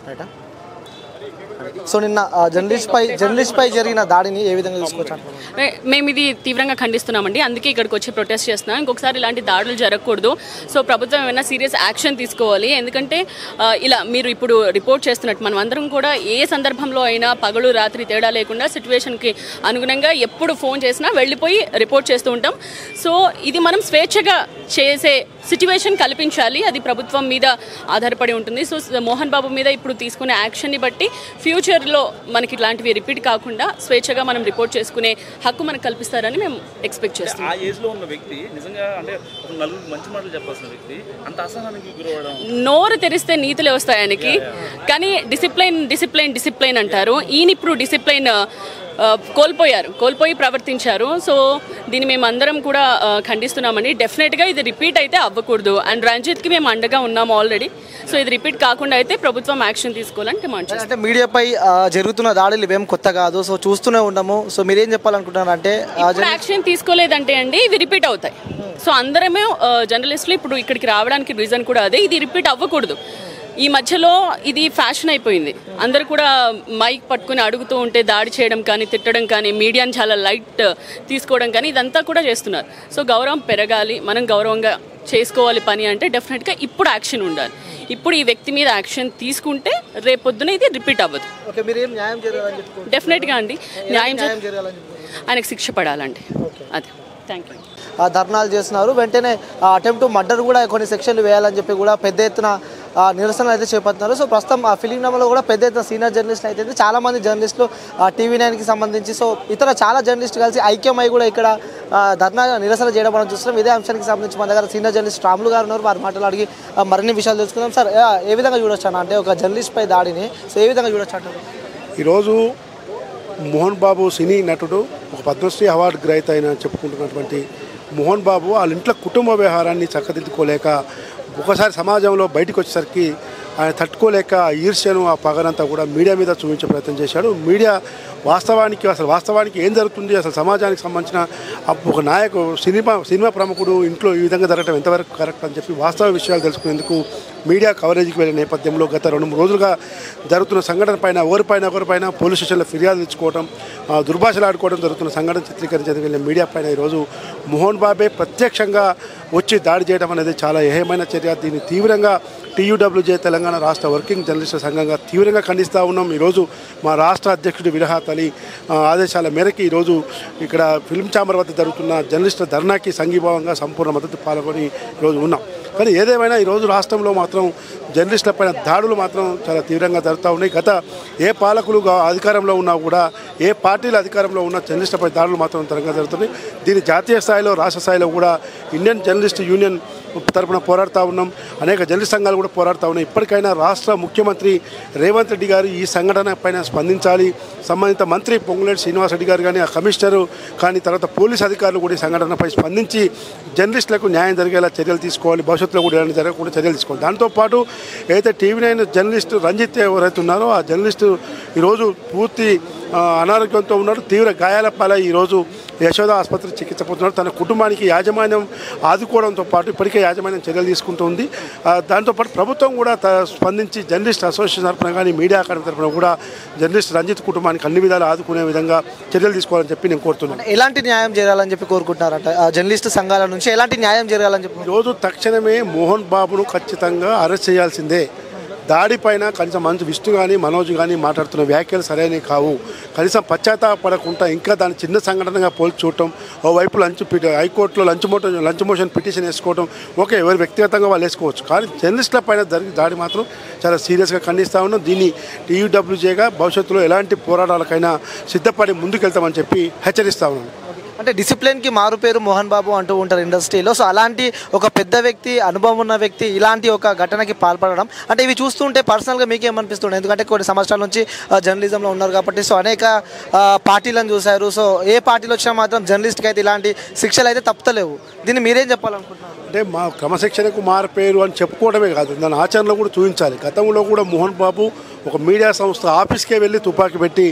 రైటా? సో నిన్న జర్నలిస్ట్ పై జరిగిన దాడిని ఏ విధంగా చూసుకోవచ్చు? మేము ఇది తీవ్రంగా ఖండిస్తున్నామండి. అందుకే ఇక్కడికి వచ్చి ప్రొటెస్ట్ చేస్తున్నాం. ఇంకొకసారి ఇలాంటి దాడులు జరగకూడదు. సో ప్రభుత్వం ఏమైనా సీరియస్ యాక్షన్ తీసుకోవాలి. ఎందుకంటే ఇలా మీరు ఇప్పుడు రిపోర్ట్ చేస్తున్నట్టు మనం అందరం కూడా ఏ సందర్భంలో అయినా పగలు రాత్రి తేడా లేకుండా సిచ్యువేషన్కి అనుగుణంగా ఎప్పుడు ఫోన్ చేసినా వెళ్ళిపోయి రిపోర్ట్ చేస్తూ ఉంటాం. సో ఇది మనం స్వేచ్ఛగా చేసే సిచ్యువేషన్ కల్పించాలి. అది ప్రభుత్వం మీద ఆధారపడి ఉంటుంది. సో మోహన్ బాబు మీద ఇప్పుడు తీసుకునే యాక్షన్ని బట్టి ఫ్యూచర్లో మనకి ఇట్లాంటివి రిపీట్ కాకుండా స్వేచ్ఛగా మనం రిపోర్ట్ చేసుకునే హక్కు మనకు కల్పిస్తారని మేము ఎక్స్పెక్ట్ చేస్తాం. ఆ ఏజ్లో ఉన్న వ్యక్తి నిజంగా అంటే నలుగురు మంచి మాటలు చెప్పాల్సిన వ్యక్తి అంత అసహనానికి గురవడం, నోరు తెరిస్తే నీతులే వస్తాయి ఆయనకి. కానీ డిసిప్లైన్ అంటారు. ఈయన ఇప్పుడు డిసిప్లైన్ కోల్పోయి ప్రవర్తించారు. సో దీన్ని మేము అందరం కూడా ఖండిస్తున్నామండి. డెఫినెట్గా ఇది రిపీట్ అయితే అవ్వకూడదు. అండ్ రంజిత్కి మేము అండగా ఉన్నాము ఆల్రెడీ. సో ఇది రిపీట్ కాకుండా అయితే ప్రభుత్వం యాక్షన్ తీసుకోవాలని డిమాండ్ చేస్తాం. అంటే మీడియాపై జరుగుతున్న దాడులు ఇవేం కొత్త కాదు. సో చూస్తూనే ఉన్నాము. సో మీరేం చెప్పాలనుకుంటున్నారు? అంటే యాక్షన్ తీసుకోలేదంటే అండి ఇవి రిపీట్ అవుతాయి. సో అందరమే జర్నలిస్టులు ఇప్పుడు ఇక్కడికి రావడానికి రీజన్ కూడా అదే. ఇది రిపీట్ అవ్వకూడదు. ఈ మధ్యలో ఇది ఫ్యాషన్ అయిపోయింది. అందరు కూడా మైక్ పట్టుకుని అడుగుతూ ఉంటే దాడి చేయడం కానీ, తిట్టడం కానీ, మీడియాని చాలా లైట్ తీసుకోవడం కానీ ఇదంతా కూడా చేస్తున్నారు. సో గౌరవం పెరగాలి, మనం గౌరవంగా చేసుకోవాలి పని అంటే డెఫినెట్గా ఇప్పుడు యాక్షన్ ఉండాలి. ఇప్పుడు ఈ వ్యక్తి మీద యాక్షన్ తీసుకుంటే రేపొద్దున ఇది రిపీట్ అవ్వదు. డెఫినెట్గా అండి న్యాయం ఆయనకు శిక్ష పడాలండి. అదే. Thank you. ధర్నాలు చేస్తున్నారు. వెంటనే అటెంప్ట్ టు మర్డర్ కూడా కొన్ని సెక్షన్లు వేయాలని చెప్పి కూడా పెద్ద ఎత్తున నిరసనలు అయితే చేపడుతున్నారు. సో ప్రస్తుతం ఆ ఫిలింనగర్లో కూడా పెద్ద ఎత్తున సీనియర్ జర్నలిస్టులు అయితే చాలామంది జర్నలిస్టులు TV9కి సంబంధించి సో ఇతర చాలా జర్నలిస్టులు కలిసి ఐక్యమై కూడా ఇక్కడ ధర్నా నిరసన చేయడం మనం చూస్తున్నాం. ఇదే అంశానికి సంబంధించి మన దగ్గర సీనియర్ జర్నలిస్ట్ రాములు గారు ఉన్నారు. వారి మాటలు అడిగి మరిన్ని విషయాలు తెలుసుకుందాం. సార్ ఏ విధంగా చూడొచ్చు అన్న అంటే ఒక జర్నలిస్ట్పై దాడిని సో ఏ విధంగా చూడొచ్చు అంటారు? ఈరోజు మోహన్ బాబు సినీ నటుడు, ఒక పద్మశ్రీ అవార్డు గ్రహీత అయిన చెప్పుకుంటున్నటువంటి మోహన్ బాబు వాళ్ళ ఇంట్లో కుటుంబ వ్యవహారాన్ని చక్కదిద్దుకోలేక ఒకసారి సమాజంలో బయటకు వచ్చేసరికి ఆయన తట్టుకోలేక ఆ ఈర్ష్యను, ఆ పగనంతా కూడా మీడియా మీద చూపించే ప్రయత్నం చేశాడు. మీడియా వాస్తవానికి ఏం జరుగుతుంది, అసలు సమాజానికి సంబంధించిన ఒక సినిమా ప్రముఖుడు ఇంట్లో ఈ విధంగా జరగడం ఎంతవరకు కరెక్ట్ అని చెప్పి వాస్తవ విషయాలు తెలుసుకునేందుకు మీడియా కవరేజ్కి వెళ్ళిన నేపథ్యంలో గత 2-3 రోజులుగా జరుగుతున్న సంఘటన పైన ఒకరిపైన పోలీస్ స్టేషన్లో ఫిర్యాదు ఇచ్చుకోవడం, దుర్భాషలు ఆడుకోవడం జరుగుతున్న సంఘటన చిత్రీకరించేందుకు వెళ్ళిన మీడియా పైన ఈరోజు మోహన్ బాబే ప్రత్యక్షంగా వచ్చి దాడి చేయడం అనేది చాలా ఏహమైన చర్య. దీన్ని తీవ్రంగా TUWJ తెలంగాణ రాష్ట్ర వర్కింగ్ జర్నలిస్టుల సంఘంగా తీవ్రంగా ఖండిస్తూ ఉన్నాం. ఈరోజు మా రాష్ట్ర అధ్యక్షుడు విరహాత్ అలీ ఆదేశాల మేరకు ఈరోజు ఇక్కడ ఫిల్మ్ ఛాంబర్ వద్ద జరుగుతున్న జర్నలిస్టుల ధర్నాకి సంఘీభావంగా సంపూర్ణ మద్దతు పాల్గొని ఈరోజు ఉన్నాం. కానీ ఏదేమైనా ఈరోజు రాష్ట్రంలో మాత్రం జర్నలిస్టులపైన దాడులు మాత్రం చాలా తీవ్రంగా జరుగుతూ ఉన్నాయి. గత ఏ పాలకులు అధికారంలో ఉన్నా కూడా, ఏ పార్టీలు అధికారంలో ఉన్న జర్నలిస్టులపై దాడులు మాత్రం తరంగా జరుగుతున్నాయి. దీన్ని జాతీయ స్థాయిలో, రాష్ట్ర స్థాయిలో కూడా ఇండియన్ జర్నలిస్ట్ యూనియన్ తరపున పోరాడుతూ ఉన్నాం. అనేక జర్నలిస్ట్ సంఘాలు కూడా పోరాడుతూ ఉన్నాయి. ఇప్పటికైనా రాష్ట్ర ముఖ్యమంత్రి రేవంత్ రెడ్డి గారు ఈ సంఘటన పైన స్పందించాలి. సంబంధిత మంత్రి పొంగులేటి శ్రీనివాస్ రెడ్డి గారు కానీ, ఆ కమిషనరు కానీ, తర్వాత పోలీస్ అధికారులు కూడా ఈ సంఘటనపై స్పందించి జర్నలిస్టులకు న్యాయం జరిగేలా చర్యలు తీసుకోవాలి. భవిష్యత్తులో కూడా ఏమైనా జరగకుండా చర్యలు తీసుకోవాలి. దాంతోపాటు ఏదైతే TV9 జర్నలిస్టు రంజిత్ ఎవరైతే ఉన్నారో ఆ జర్నలిస్టు ఈరోజు పూర్తి అనారోగ్యంతో ఉన్నాడు. తీవ్ర గాయాల పాలై ఈరోజు యశోద ఆసుపత్రి చికిత్స పొందుతున్నాడు. తన కుటుంబానికి యాజమాన్యం ఆదుకోవడంతో పాటు ఇప్పటికే యాజమాన్యం చర్యలు తీసుకుంటుంది. దాంతోపాటు ప్రభుత్వం కూడా స్పందించి జర్నలిస్ట్ అసోసియేషన్ తరఫున కానీ, మీడియా అకాడమీ తరఫున కూడా జర్నలిస్ట్ రంజిత్ కుటుంబానికి అన్ని విధాలు ఆదుకునే విధంగా చర్యలు తీసుకోవాలని చెప్పి నేను కోరుతున్నాను. ఎలాంటి న్యాయం జరగాలని చెప్పి కోరుకుంటున్నారంట జర్నలిస్ట్ సంఘాల నుంచి? ఎలాంటి న్యాయం జరగాలని చెప్పి ఈరోజు తక్షణమే మోహన్ బాబును ఖచ్చితంగా అరెస్ట్ చేయాల్సిందే. దాడిపైన కనీసం విష్ణు కానీ, మనోజ్ కానీ మాట్లాడుతున్న వ్యాఖ్యలు సరైనవి కావు. కనీసం పశ్చాత్తాపడకుండా ఇంకా దాన్ని చిన్న సంఘటనగా పోల్చి చూడటం, ఓవైపు హైకోర్టులో లంచ్ మోషన్ పిటిషన్ వేసుకోవడం, ఓకే ఎవరు వ్యక్తిగతంగా వాళ్ళు వేసుకోవచ్చు. కానీ జర్నలిస్టుల పైన జరిగిన దాడి మాత్రం చాలా సీరియస్గా ఖండిస్తూ ఉన్నాం. దీన్ని TUWJగా భవిష్యత్తులో ఎలాంటి పోరాటాలకైనా సిద్ధపడి ముందుకెళ్తామని చెప్పి హెచ్చరిస్తూ ఉన్నాను. అంటే డిసిప్లిన్కి మారు పేరు మోహన్ బాబు అంటూ ఉంటారు ఇండస్ట్రీలో. సో అలాంటి ఒక పెద్ద వ్యక్తి, అనుభవం ఉన్న వ్యక్తి ఇలాంటి ఒక ఘటనకి పాల్పడడం అంటే ఇవి చూస్తుంటే పర్సనల్గా మీకేమనిపిస్తుంది? ఎందుకంటే కొన్ని సంవత్సరాల నుంచి జర్నలిజంలో ఉన్నారు కాబట్టి సో అనేక పార్టీలను చూశారు. సో ఏ పార్టీలో వచ్చినా మాత్రం జర్నలిస్ట్కి అయితే ఇలాంటి శిక్షలు అయితే తప్పుతలేవు. దీన్ని మీరేం చెప్పాలనుకుంటున్నారు? అంటే మా క్రమశిక్షణకు మారిపోయారు అని చెప్పుకోవడమే కాదు, దాని ఆచరణలో కూడా చూపించాలి. గతంలో కూడా మోహన్ బాబు ఒక మీడియా సంస్థ ఆఫీస్కే వెళ్ళి తుపాకీ పెట్టి